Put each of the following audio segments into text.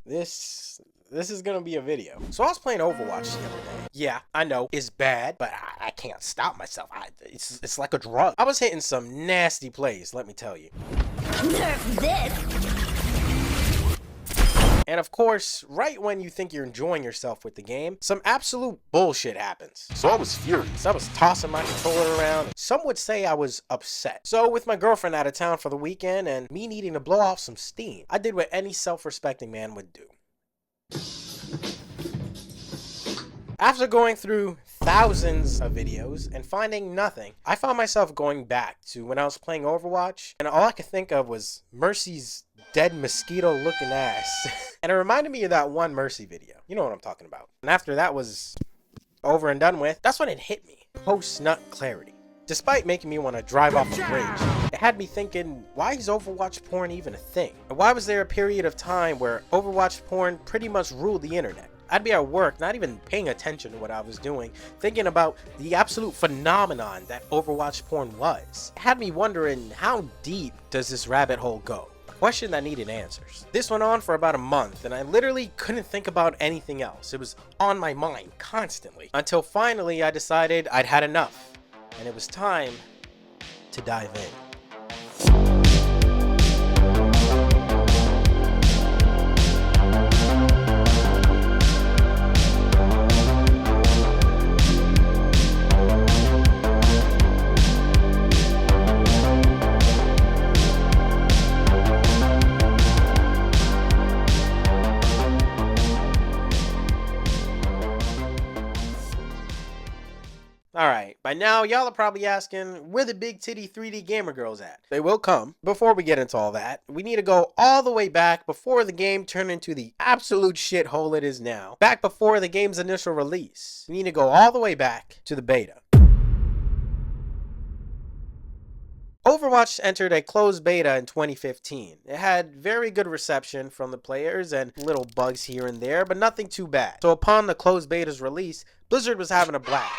This is gonna be a video. So I was playing Overwatch the other day. Yeah, I know it's bad, but I can't stop myself. It's like a drug. I was hitting some nasty plays, let me tell you. Nerf this. And of course, right when you think you're enjoying yourself with the game, some absolute bullshit happens. So I was furious. I was tossing my controller around. Some would say I was upset. So with my girlfriend out of town for the weekend and me needing to blow off some steam, I did what any self-respecting man would do. After going through thousands of videos and finding nothing, I found myself going back to when I was playing Overwatch, and all I could think of was Mercy's dead mosquito looking ass. And it reminded me of that one Mercy video. You know what I'm talking about. And after that was over and done with, that's when it hit me. Post-nut clarity. Despite making me want to drive off a bridge, it had me thinking, why is Overwatch porn even a thing? And why was there a period of time where Overwatch porn pretty much ruled the internet? I'd be at work, not even paying attention to what I was doing, thinking about the absolute phenomenon that Overwatch porn was. It had me wondering, how deep does this rabbit hole go? A question that needed answers. This went on for about a month, and I literally couldn't think about anything else. It was on my mind constantly, until finally I decided I'd had enough, and it was time to dive in. Alright, by now y'all are probably asking, where the big titty 3D gamer girls at? They will come. Before we get into all that, we need to go all the way back before the game turned into the absolute shithole it is now. Back before the game's initial release. We need to go all the way back to the beta. Overwatch entered a closed beta in 2015. It had very good reception from the players and little bugs here and there, but nothing too bad. So upon the closed beta's release, Blizzard was having a blast.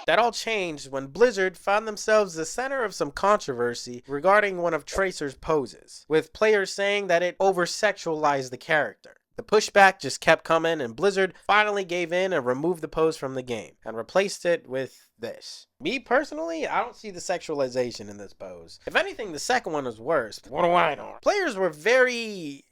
That all changed when Blizzard found themselves the center of some controversy regarding one of Tracer's poses, with players saying that it over-sexualized the character. The pushback just kept coming, and Blizzard finally gave in and removed the pose from the game, and replaced it with this. Me personally, I don't see the sexualization in this pose. If anything, the second one was worse. What do I know? Players were very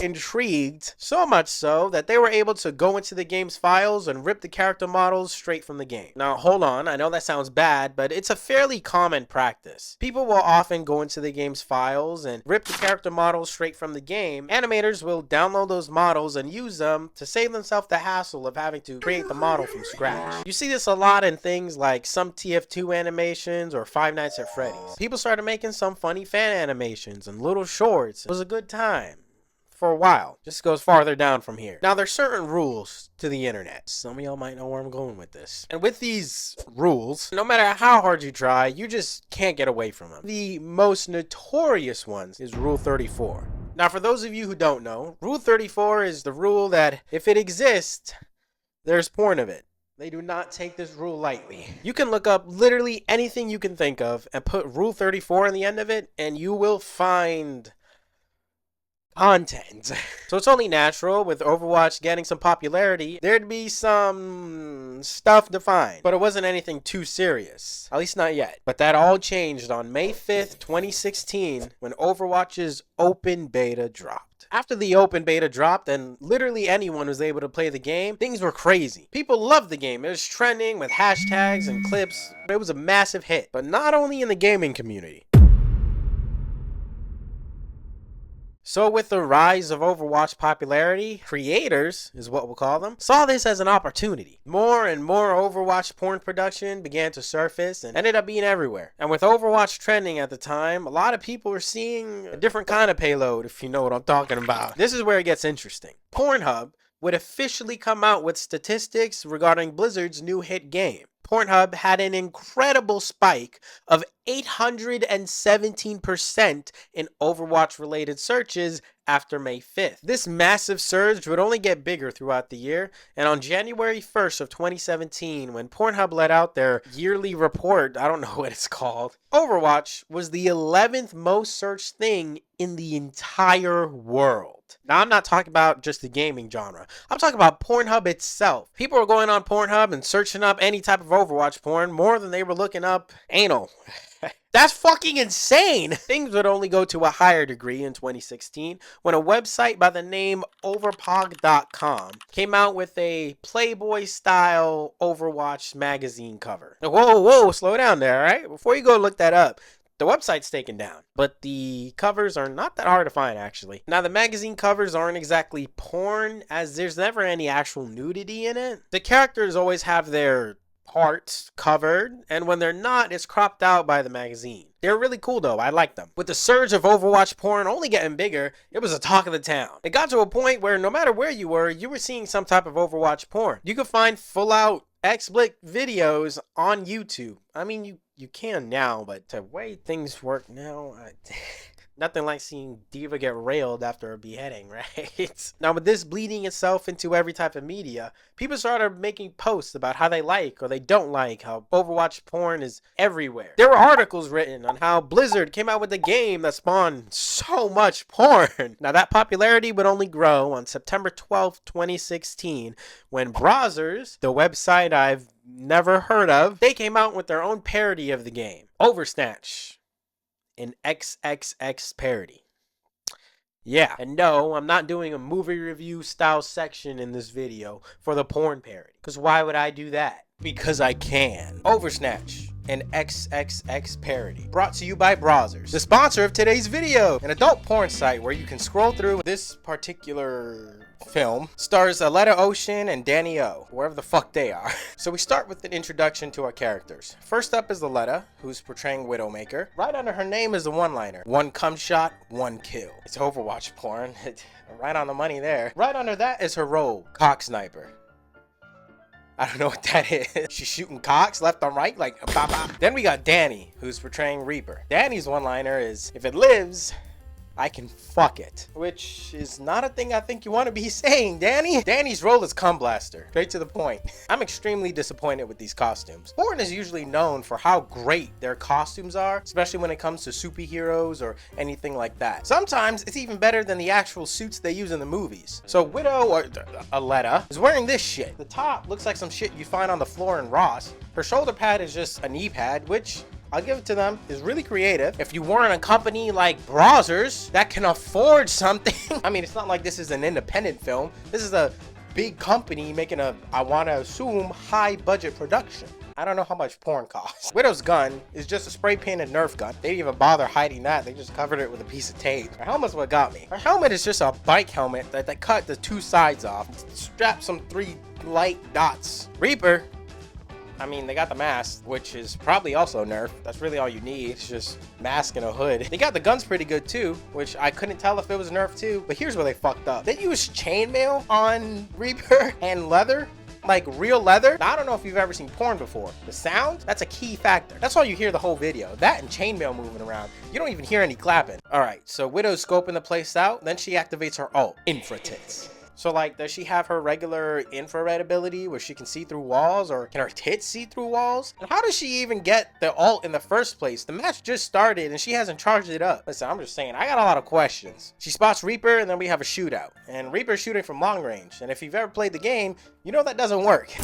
intrigued, so much so that they were able to go into the game's files and rip the character models straight from the game. Now hold on, I know that sounds bad, but it's a fairly common practice. People will often go into the game's files and rip the character models straight from the game. Animators will download those models and use them to save themselves the hassle of having to create the model from scratch. You see this a lot in things like some TF2 animations or Five Nights at Freddy's. People started making some funny fan animations and little shorts. It was a good time. For a while. Just goes farther down from here. Now there's certain rules to the internet. Some of y'all might know where I'm going with this. And with these rules, no matter how hard you try, you just can't get away from them. The most notorious ones is Rule 34. Now for those of you who don't know, Rule 34 is the rule that if it exists, there's porn of it. They do not take this rule lightly. You can look up literally anything you can think of and put Rule 34 on the end of it, and you will find content. So it's only natural, with Overwatch getting some popularity, there'd be some stuff defined. But it wasn't anything too serious. At least not yet. But that all changed on May 5th, 2016, when Overwatch's open beta dropped. After the open beta dropped and literally anyone was able to play the game, things were crazy. People loved the game. It was trending with hashtags and clips. It was a massive hit. But not only in the gaming community. So with the rise of Overwatch popularity, creators, is what we'll call them, saw this as an opportunity. More and more Overwatch porn production began to surface and ended up being everywhere. And with Overwatch trending at the time, a lot of people were seeing a different kind of payload, if you know what I'm talking about. This is where it gets interesting. Pornhub would officially come out with statistics regarding Blizzard's new hit game. Pornhub had an incredible spike of 817% in Overwatch-related searches after May 5th. This massive surge would only get bigger throughout the year, and on January 1st of 2017, when Pornhub let out their yearly report, I don't know what it's called, Overwatch was the 11th most searched thing in the entire world. shift. Now, I'm not talking about just the gaming genre. I'm talking about Pornhub itself. People were going on Pornhub and searching up any type of Overwatch porn more than they were looking up anal. That's fucking insane. Things would only go to a higher degree in 2016 when a website by the name overpog.com came out with a Playboy style Overwatch magazine cover. Whoa, slow down there, all right? Before you go look that up, the website's taken down, but the covers are not that hard to find, actually. Now, the magazine covers aren't exactly porn, as there's never any actual nudity in it. The characters always have their parts covered, and when they're not, it's cropped out by the magazine. They're really cool though, I like them. With the surge of Overwatch porn only getting bigger, it was a talk of the town. It got to a point where no matter where you were seeing some type of Overwatch porn. You could find full out explicit videos on YouTube. I mean, you can now, but the way things work now, nothing like seeing d.va get railed after a beheading, right? Now, with this bleeding itself into every type of media, people started making posts about how they like or they don't like how Overwatch porn is everywhere. There were articles written on how Blizzard came out with a game that spawned so much porn. Now, that popularity would only grow on September 12th, 2016, when Browsers, the website I've never heard of, they came out with their own parody of the game, Oversnatch. An XXX parody. Yeah, and no, I'm not doing a movie review style section in this video for the porn parody. Because why would I do that? Because I can. Oversnatch, an XXX parody. Brought to you by Browsers, the sponsor of today's video. An adult porn site where you can scroll through. This particular film stars Aletta Ocean and Danny O, wherever the fuck they are. So we start with an introduction to our characters. First up is Aletta, who's portraying Widowmaker. Right under her name is the one-liner. One cum shot, one kill. It's Overwatch porn. Right on the money there. Right under that is her role, Cock Sniper. I don't know what that is. She's shooting cocks left and right, like bop bop. Then we got Danny, who's portraying Reaper. Danny's one-liner is, if it lives, I can fuck it. Which is not a thing I think you want to be saying, Danny. Danny's role is cum blaster. Straight to the point. I'm extremely disappointed with these costumes. Porn is usually known for how great their costumes are, especially when it comes to superheroes or anything like that. Sometimes it's even better than the actual suits they use in the movies. So Widow, or Aletta, is wearing this shit. The top looks like some shit you find on the floor in Ross. Her shoulder pad is just a knee pad, which, I'll give it to them, is really creative. If you weren't a company like Browsers that can afford something, I mean, it's not like this is an independent film. This is a big company making a, I want to assume, high budget production. I don't know how much porn costs. Widow's gun is just a spray painted Nerf gun. They didn't even bother hiding that. They just covered it with a piece of tape. Her helmet's what got me. Her helmet is just a bike helmet that they cut the two sides off, strapped some 3 light dots. Reaper, I mean, they got the mask, which is probably also Nerf. That's really all you need. It's just mask and a hood. They got the guns pretty good too, which I couldn't tell if it was Nerf too, but here's where they fucked up. They used chainmail on Reaper and leather, like real leather. Now, I don't know if you've ever seen porn before. The sound, that's a key factor. That's all you hear the whole video. That and chainmail moving around. You don't even hear any clapping. All right, so Widow's scoping the place out. Then she activates her ult, Infra Tits. So, like, does she have her regular infrared ability where she can see through walls, or can her tits see through walls? And how does she even get the ult in the first place? The match just started and she hasn't charged it up. Listen, I'm just saying, I got a lot of questions. She spots Reaper and then we have a shootout. And Reaper's shooting from long range. And if you've ever played the game, you know that doesn't work.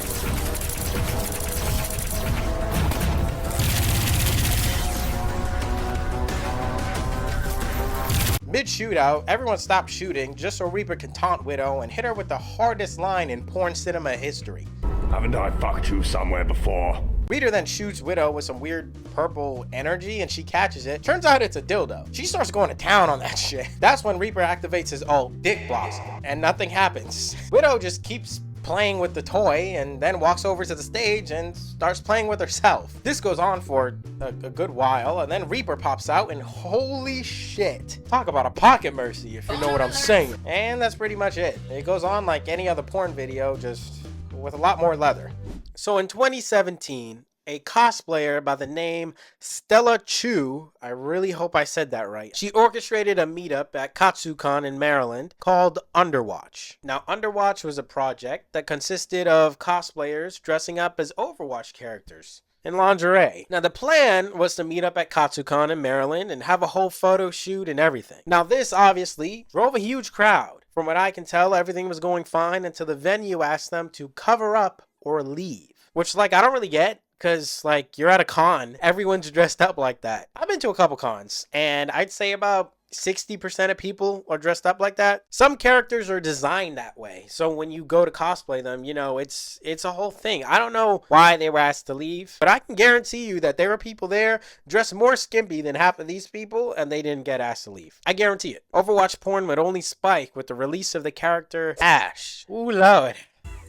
Mid-shootout, everyone stopped shooting just so Reaper can taunt Widow and hit her with the hardest line in porn cinema history. Haven't I fucked you somewhere before? Reaper then shoots Widow with some weird purple energy and she catches it. Turns out it's a dildo. She starts going to town on that shit. That's when Reaper activates his ult, Dick Blossom, and nothing happens. Widow just keeps playing with the toy and then walks over to the stage and starts playing with herself. This goes on for a good while, and then Reaper pops out and holy shit. Talk about a pocket mercy, if you know what I'm saying. And that's pretty much it. It goes on like any other porn video, just with a lot more leather. So in 2017, a cosplayer by the name Stella Chu, I really hope I said that right, she orchestrated a meetup at Katsucon in Maryland called Underwatch. Now, Underwatch was a project that consisted of cosplayers dressing up as Overwatch characters in lingerie. Now, the plan was to meet up at Katsucon in Maryland and have a whole photo shoot and everything. Now, this obviously drove a huge crowd. From what I can tell, everything was going fine until the venue asked them to cover up or leave. Which, like, I don't really get, because, like, you're at a con. Everyone's dressed up like that. I've been to a couple cons, and I'd say about 60% of people are dressed up like that. Some characters are designed that way, so when you go to cosplay them, you know, it's a whole thing. I don't know why they were asked to leave, but I can guarantee you that there were people there dressed more skimpy than half of these people, and they didn't get asked to leave. I guarantee it. Overwatch porn would only spike with the release of the character Ashe. Ooh, Lord.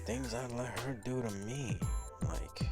Things I'd let her do to me. Like,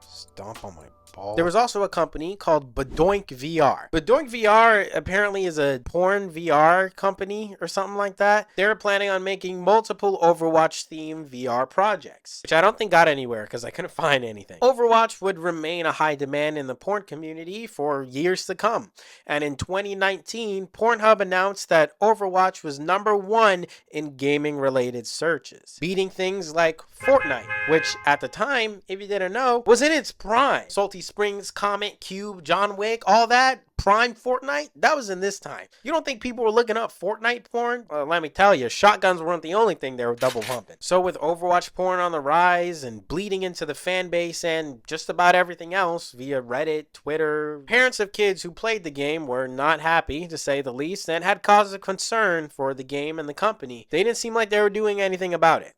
stomp on my ball. There was also a company called Badoink VR. Badoink VR apparently is a porn VR company or something like that. They're planning on making multiple Overwatch themed VR projects, which I don't think got anywhere because I couldn't find anything. Overwatch would remain a high demand in the porn community for years to come. And in 2019, Pornhub announced that Overwatch was #1 in gaming related searches, beating things like Fortnite, which at the time, if you didn't know, was in its prime. Salty Springs, Comet, Cube, John Wick, all that, prime Fortnite, that was in this time. You don't think people were looking up Fortnite porn? Well, let me tell you, shotguns weren't the only thing they were double pumping. So with Overwatch porn on the rise and bleeding into the fan base and just about everything else via Reddit, Twitter, parents of kids who played the game were not happy, to say the least, and had cause of concern for the game and the company. They didn't seem like they were doing anything about it.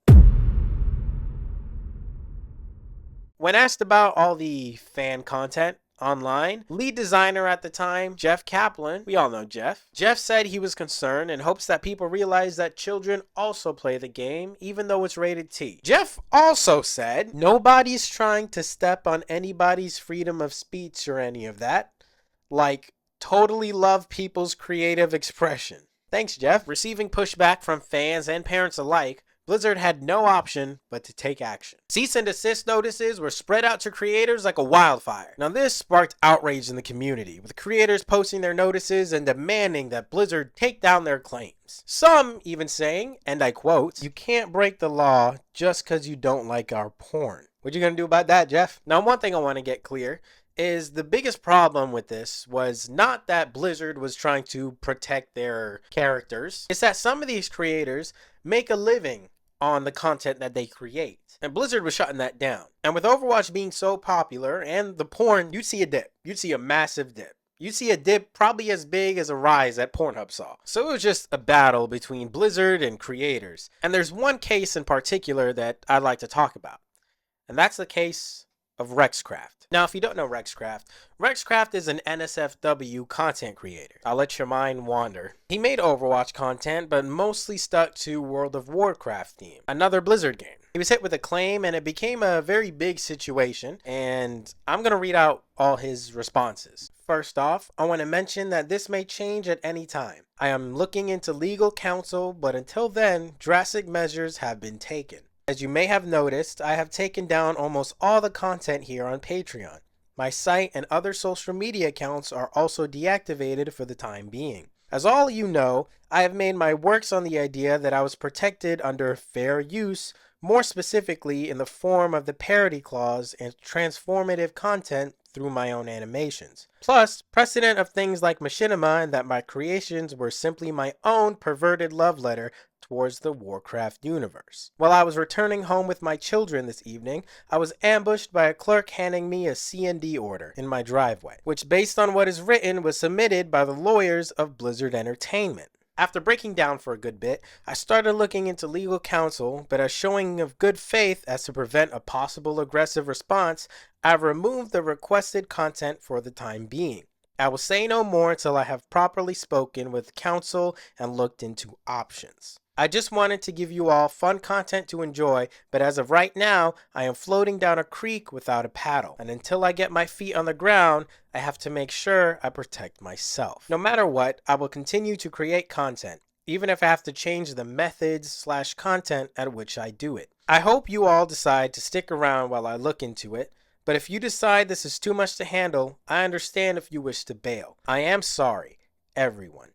When asked about all the fan content online, lead designer at the time, Jeff Kaplan, we all know Jeff said he was concerned and hopes that people realize that children also play the game, even though it's rated T. Jeff also said, nobody's trying to step on anybody's freedom of speech or any of that. Like, totally love people's creative expression. Thanks, Jeff. Receiving pushback from fans and parents alike, Blizzard had no option but to take action. Cease and desist notices were spread out to creators like a wildfire. Now this sparked outrage in the community, with creators posting their notices and demanding that Blizzard take down their claims. Some even saying, and I quote, "You can't break the law just because you don't like our porn." What you gonna do about that, Jeff? Now one thing I want to get clear is the biggest problem with this was not that Blizzard was trying to protect their characters. It's that some of these creators make a living on the content that they create. And Blizzard was shutting that down. And with Overwatch being so popular and the porn, you'd see a dip. You'd see a massive dip. You'd see a dip probably as big as a rise that Pornhub saw. So it was just a battle between Blizzard and creators. And there's one case in particular that I'd like to talk about. And that's the case of Rexxcraft. Now, if you don't know Rexxcraft, Rexxcraft is an NSFW content creator. I'll let your mind wander. He made Overwatch content, but mostly stuck to World of Warcraft theme, another Blizzard game. He was hit with acclaim, and it became a very big situation, and I'm going to read out all his responses. First off, I want to mention that this may change at any time. I am looking into legal counsel, but until then, drastic measures have been taken. As you may have noticed, I have taken down almost all the content here on Patreon. My site and other social media accounts are also deactivated for the time being. As all you know, I have made my works on the idea that I was protected under fair use, more specifically in the form of the parody clause and transformative content through my own animations. Plus, precedent of things like machinima and that my creations were simply my own perverted love letter towards the Warcraft universe. While I was returning home with my children this evening, I was ambushed by a clerk handing me a C&D order in my driveway, which based on what is written was submitted by the lawyers of Blizzard Entertainment. After breaking down for a good bit, I started looking into legal counsel, but as showing of good faith as to prevent a possible aggressive response, I've removed the requested content for the time being. I will say no more until I have properly spoken with counsel and looked into options. I just wanted to give you all fun content to enjoy, but as of right now, I am floating down a creek without a paddle. And until I get my feet on the ground, I have to make sure I protect myself. No matter what, I will continue to create content, even if I have to change the methods/content at which I do it. I hope you all decide to stick around while I look into it, but if you decide this is too much to handle, I understand if you wish to bail. I am sorry, everyone.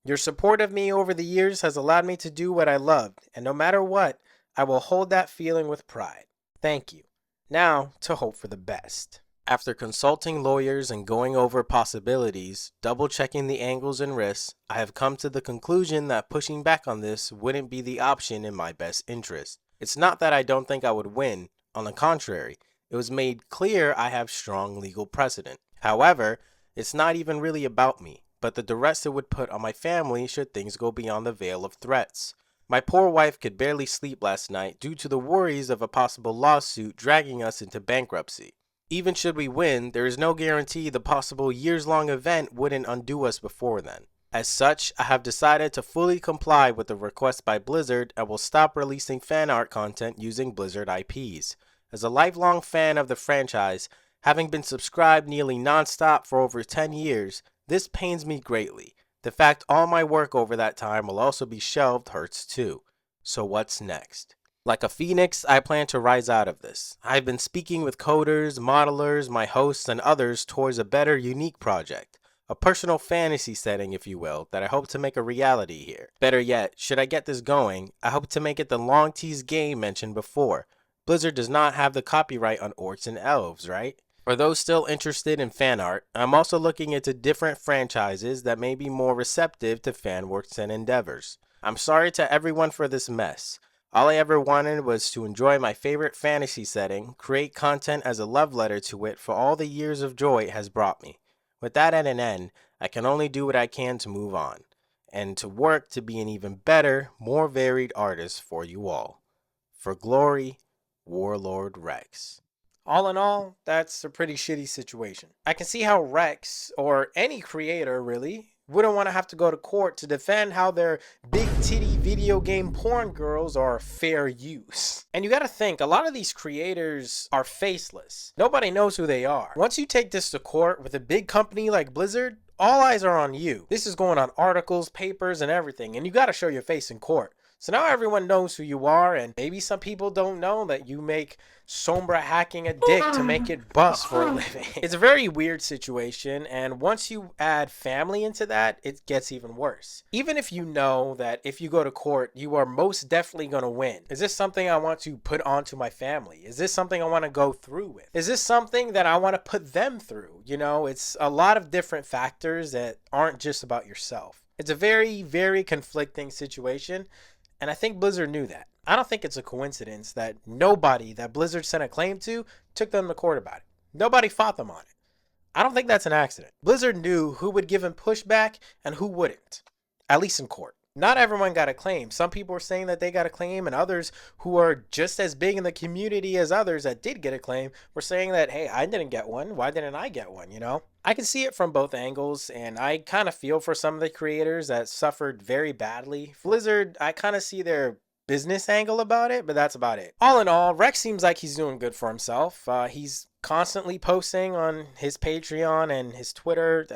Your support of me over the years has allowed me to do what I loved, and no matter what, I will hold that feeling with pride. Thank you. Now, to hope for the best. After consulting lawyers and going over possibilities, double checking the angles and risks, I have come to the conclusion that pushing back on this wouldn't be the option in my best interest. It's not that I don't think I would win, on the contrary, it was made clear I have strong legal precedent. However, it's not even really about me, but the duress it would put on my family should things go beyond the veil of threats. My poor wife could barely sleep last night due to the worries of a possible lawsuit dragging us into bankruptcy. Even should we win, there is no guarantee the possible years-long event wouldn't undo us before then. As such, I have decided to fully comply with the request by Blizzard and will stop releasing fan art content using Blizzard IPs. As a lifelong fan of the franchise, having been subscribed nearly non-stop for over 10 years, this pains me greatly. The fact all my work over that time will also be shelved hurts too. So what's next? Like a phoenix, I plan to rise out of this. I've been speaking with coders, modelers, my hosts, and others towards a better, unique project. A personal fantasy setting, if you will, that I hope to make a reality here. Better yet, should I get this going, I hope to make it the long-teased game mentioned before. Blizzard does not have the copyright on orcs and elves, right? For those still interested in fan art, I'm also looking into different franchises that may be more receptive to fan works and endeavors. I'm sorry to everyone for this mess. All I ever wanted was to enjoy my favorite fantasy setting, create content as a love letter to it for all the years of joy it has brought me. With that at an end, I can only do what I can to move on, and to work to be an even better, more varied artist for you all. For glory, Warlord Rex. All in all, that's a pretty shitty situation. I can see how Rex, or any creator really, wouldn't want to have to go to court to defend how their big titty video game porn girls are fair use. And you gotta think, a lot of these creators are faceless. Nobody knows who they are. Once you take this to court with a big company like Blizzard, all eyes are on you. This is going on articles, papers, and everything, and you gotta show your face in court. So now everyone knows who you are, and maybe some people don't know that you make Sombra hacking a dick to make it bust for a living. It's a very weird situation, and once you add family into that, it gets even worse. Even if you know that if you go to court, you are most definitely going to win. Is this something I want to put onto my family? Is this something I want to go through with? Is this something that I want to put them through? You know, it's a lot of different factors that aren't just about yourself. It's a very, very conflicting situation. And I think Blizzard knew that. I don't think it's a coincidence that nobody that Blizzard sent a claim to took them to court about it. Nobody fought them on it. I don't think that's an accident. Blizzard knew who would give him pushback and who wouldn't, at least in court. Not everyone got a claim. Some people were saying that they got a claim, and others who are just as big in the community as others that did get a claim were saying that, hey, I didn't get one. Why didn't I get one, you know? I can see it from both angles, and I kind of feel for some of the creators that suffered very badly. Blizzard, I kind of see their business angle about it, but that's about it. All in all, Rex seems like he's doing good for himself. He's constantly posting on his Patreon and his Twitter,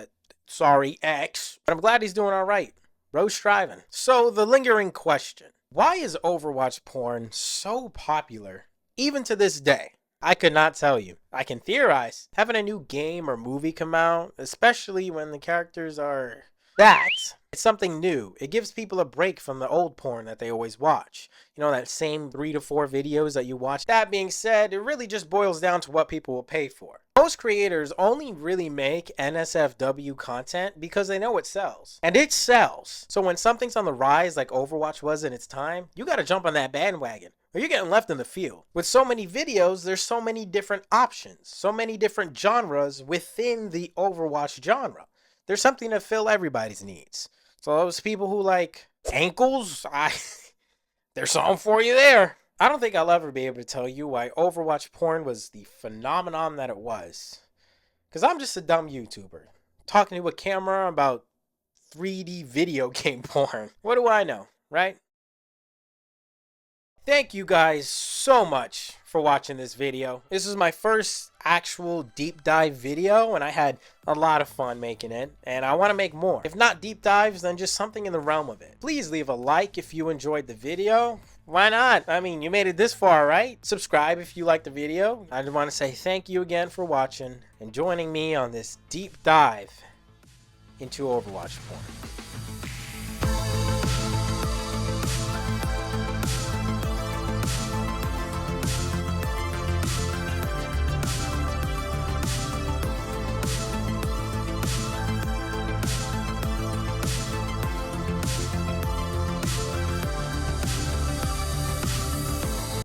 X, but I'm glad he's doing all right. Bro's striving. So the lingering question, why is Overwatch porn so popular even to this day? I could not tell you. I can theorize. Having a new game or movie come out, especially when the characters are it's something new. It gives people a break from the old porn that they always watch. You know, that same 3 to 4 videos that you watch. That being said, it really just boils down to what people will pay for. Most creators only really make NSFW content because they know it sells. And it sells. So when something's on the rise like Overwatch was in its time, you gotta jump on that bandwagon or you're getting left in the field. With so many videos, there's so many different options, so many different genres within the Overwatch genre. There's something to fill everybody's needs. So those people who like ankles, there's something for you there. I don't think I'll ever be able to tell you why Overwatch porn was the phenomenon that it was. Because I'm just a dumb YouTuber talking to a camera about 3D video game porn. What do I know, right? Thank you guys so much for watching this video. This is my first actual deep dive video and I had a lot of fun making it and I want to make more. If not deep dives, then just something in the realm of it. Please leave a like if you enjoyed the video. Why not? I mean, you made it this far, right? Subscribe if you liked the video. I just want to say thank you again for watching and joining me on this deep dive into Overwatch porn.